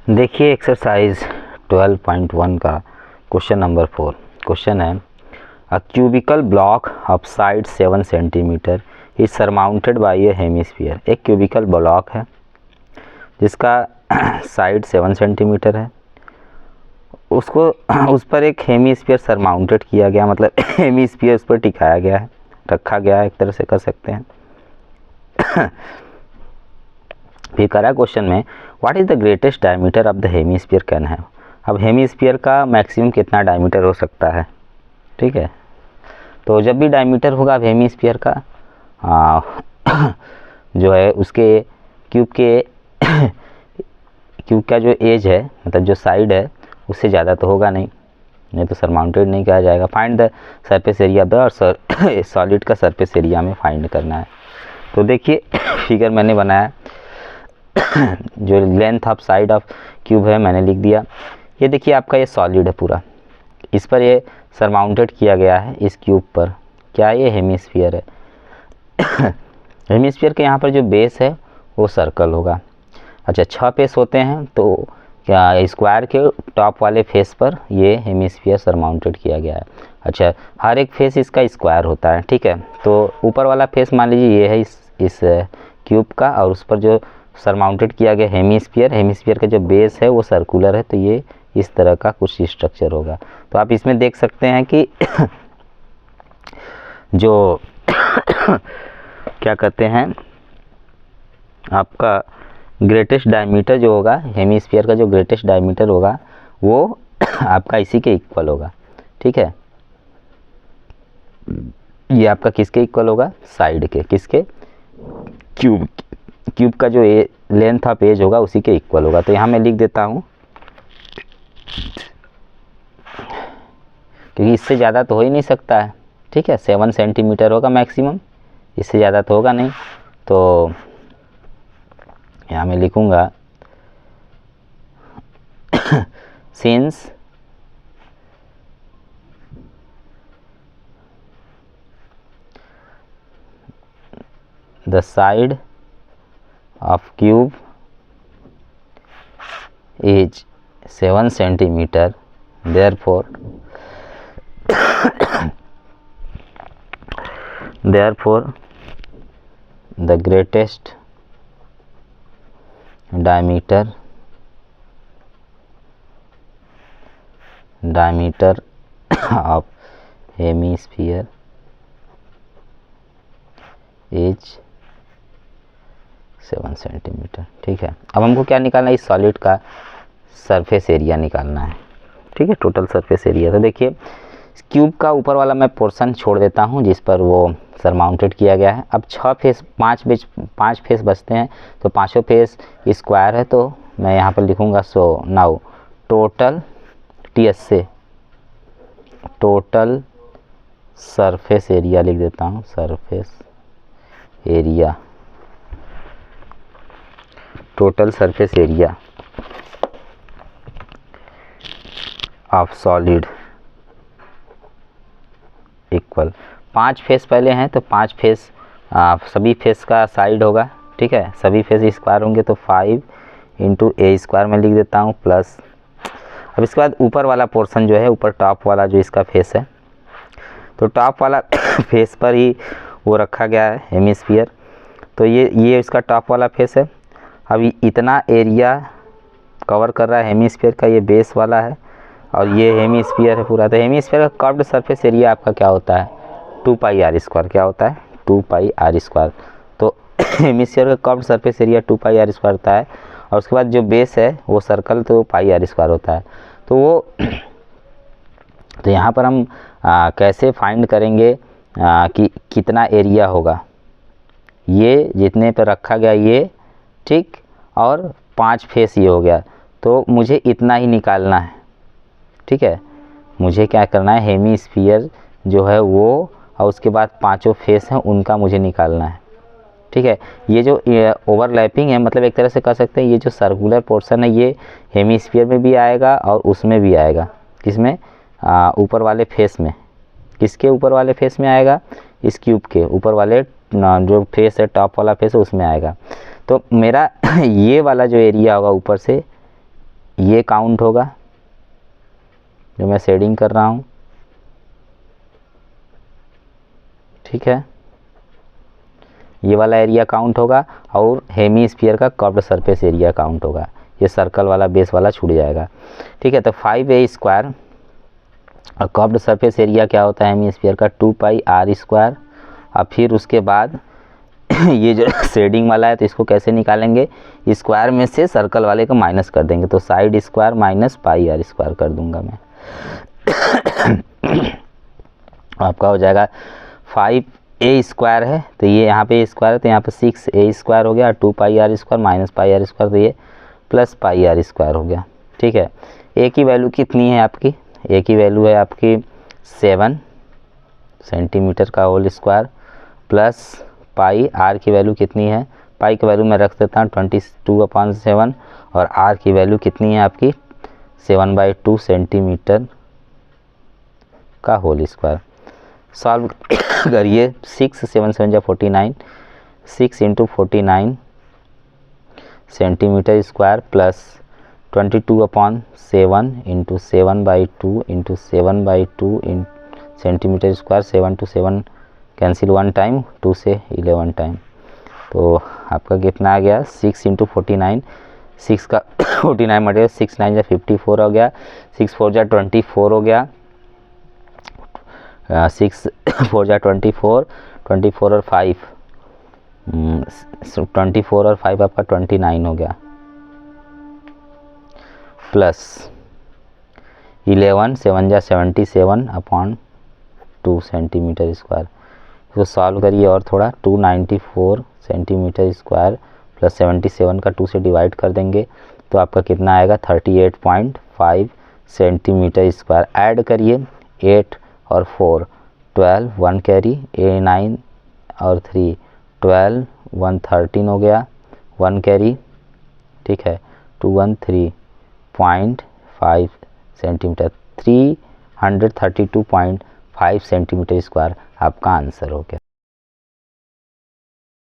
देखिए एक्सरसाइज 12.1 का question number 4। Question है a cubical block of side 7 centimetre is surmounted by a hemisphere. एक cubical block है जिसका साइड 7 सेंटीमीटर है, उसको उस पर एक हेमिस्फीयर सरमाउंटेड किया गया, मतलब हेमिस्फीयर उस पर टिकाया गया है, रखा गया है, एक तरह से कर सकते हैं। फिर करा क्वेश्चन में what is the greatest diameter of the hemisphere can have. अब हेमिस्फीयर का मैक्सिमम कितना डायमीटर हो सकता है, ठीक है। तो जब भी डायमीटर होगा अब हेमिस्फीयर का जो है उसके क्यूब का जो एज है, मतलब जो साइड है, उससे ज़्यादा तो होगा नहीं तो सरमाउंटेड नहीं कहा जाएगा। Find the surface area the, और सॉलिड का सरफेस एरिया में फाइंड करना है। तो देखिए फिगर मैंने बनाया, जो length of side of cube है मैंने लिख दिया। ये देखिए आपका ये सॉलिड है पूरा, इस पर ये सरमाउंटेड किया गया है इस क्यूब पर। क्या ये हेमिस्फीयर है। हेमिस्फीयर के यहाँ पर जो बेस है वो सर्कल होगा। अच्छा 6 फेस होते हैं, तो क्या स्क्वायर के टॉप वाले फेस पर ये हेमिस्फीयर सरमाउंटेड किया गया है। अच्छा हर एक फेस इसका स्क्वायर होता है, ठीक है। तो ऊपर वाला फेस मान लीजिए ये है इस क्यूब का, और उस पर जो सरमाउंटेड किया गया हेमिस्फीयर का जो बेस है वो सर्कुलर है, तो ये इस तरह का कुछ स्ट्रक्चर होगा। तो आप इसमें देख सकते हैं कि जो क्या कहते हैं आपका ग्रेटेस्ट डायमीटर जो होगा, हेमिस्फीयर का जो ग्रेटेस्ट डायमीटर होगा वो आपका इसी के इक्वल होगा, ठीक है। ये आपका किसके इक्वल होगा, साइड के, किसके, क्यूब का जो लेंथ ऑफ एज होगा उसी के इक्वल होगा। तो यहाँ मैं लिख देता हूँ, क्योंकि इससे ज़्यादा तो हो ही नहीं सकता है, ठीक है। 7 सेंटीमीटर होगा मैक्सिमम, इससे ज़्यादा तो होगा नहीं। तो यहाँ मैं लिखूँगा since the side of cube is 7 centimeter, therefore the greatest diameter of hemisphere is 7 centimetre, ठीक है। अब हमको क्या निकालना है, इस सॉलिड का सरफेस एरिया निकालना है, ठीक है, टोटल सरफेस एरिया। तो देखिए क्यूब का ऊपर वाला मैं पोर्शन छोड़ देता हूँ जिस पर वो सरमाउंटेड किया गया है। अब 5 फेस बचते हैं, तो पांचों फेस स्क्वायर है, तो मैं यहाँ पर लिखूँगा सो नाउ टोटल टीएस से टोटल सरफेस एरिया लिख देता हूँ, surface area, total surface area of solid equal 5 face पहले हैं, तो 5 फेस सभी फेस का साइड होगा, ठीक है। सभी फेस स्क्वायर होंगे, तो 5 इंटू ए स्क्वायर में लिख देता हूँ प्लस। अब इसके बाद ऊपर वाला पोर्शन जो है, ऊपर टॉप वाला जो इसका फेस है, तो टॉप वाला फेस पर ही वो रखा गया है हेमिस्फीयर। तो ये इसका टॉप वाला फेस है। अब इतना एरिया कवर कर रहा है हेमिस्फीयर का, ये बेस वाला है, और ये हेमिस्फीयर है पूरा। तो हेमिस्फीयर का कर्व्ड सरफेस एरिया आपका क्या होता है, 2 पाई आर स्क्वायर। क्या होता है, 2 पाई आर स्क्वायर। तो हेमिस्फीयर का curved surface area 2 pi R square होता है, और उसके बाद जो बेस है वो सर्कल, तो पाई आर स्क्वायर होता है। तो वो तो यहाँ पर हम कैसे फाइंड करेंगे कि कितना एरिया होगा, ये जितने पर रखा गया ये, ठीक, और 5 फेस ये हो गया, तो मुझे इतना ही निकालना है, ठीक है। मुझे क्या करना है, हेमिस्फीयर जो है वो, और उसके बाद पांचों फेस हैं उनका मुझे निकालना है, ठीक है। ये जो ओवरलैपिंग है, मतलब एक तरह से कह सकते हैं ये जो सर्कुलर पोर्शन है ये हेमिस्फीयर में भी आएगा और उसमें भी आएगा, किसमें, ऊपर वाले फेस में। किसके ऊपर वाले फेस में आएगा, इस क्यूब के ऊपर वाले जो फेस है, टॉप वाला फेस है, उसमें आएगा। तो मेरा ये वाला जो एरिया होगा ऊपर से, ये काउंट होगा जो मैं शेडिंग कर रहा हूँ, ठीक है। ये वाला एरिया काउंट होगा और हेमी स्फीयर का कर्व्ड सरफेस एरिया काउंट होगा। ये सर्कल वाला बेस वाला छूट जाएगा, ठीक है। तो 5a² और कर्व्ड सरफेस एरिया क्या होता है हेमी स्फीयर का 2πr²। और फिर उसके बाद ये जो शेडिंग वाला है तो इसको कैसे निकालेंगे, स्क्वायर में से सर्कल वाले को माइनस कर देंगे, तो साइड स्क्वायर माइनस πr² कर दूंगा मैं। आपका हो जाएगा 5a² है तो ये यहाँ पे स्क्वायर है तो यहाँ पे 6a² हो गया, 2πr² माइनस πr² तो ये प्लस πr² हो गया, ठीक है। a की वैल्यू कितनी है आपकी, a की वैल्यू है आपकी 7 सेंटीमीटर का whole square, plus pi, r की वैल्यू कितनी है, पाई की वैल्यू मैं रख देता हूँ 22/7 और r की वैल्यू कितनी है आपकी 7/2 सेंटीमीटर का होल स्क्वायर। सॉल्व करिए, 6 7 7 49, 6 × 49 centimetre square plus 22/7 × 7/2 × 7/2 centimetre square, 7 to 7 cancel 1 time, 2 से 11 टाइम, तो आपका कितना आ गया 6 × 49, 6 का 49 मटेरियल 6 9 54 हो गया, 6 4 24 हो गया, 6 4 24, 24 और 5 24 और 5 आपका 29 हो गया, प्लस 11 7 77/2 सेंटीमीटर स्क्वायर। इसको सॉल्व करिए और थोड़ा, 294 सेंटीमीटर स्क्वायर प्लस 77 का 2 से डिवाइड कर देंगे तो आपका कितना आएगा 38.5 सेंटीमीटर स्क्वायर। ऐड करिए 8 और 4 12, 1 कैरी, 9 और 3 12, 1 13 हो गया, 1 कैरी, ठीक है, 213.5 सेंटीमीटर, 332.5 सेंटीमीटर स्क्वायर आपका आंसर हो गया।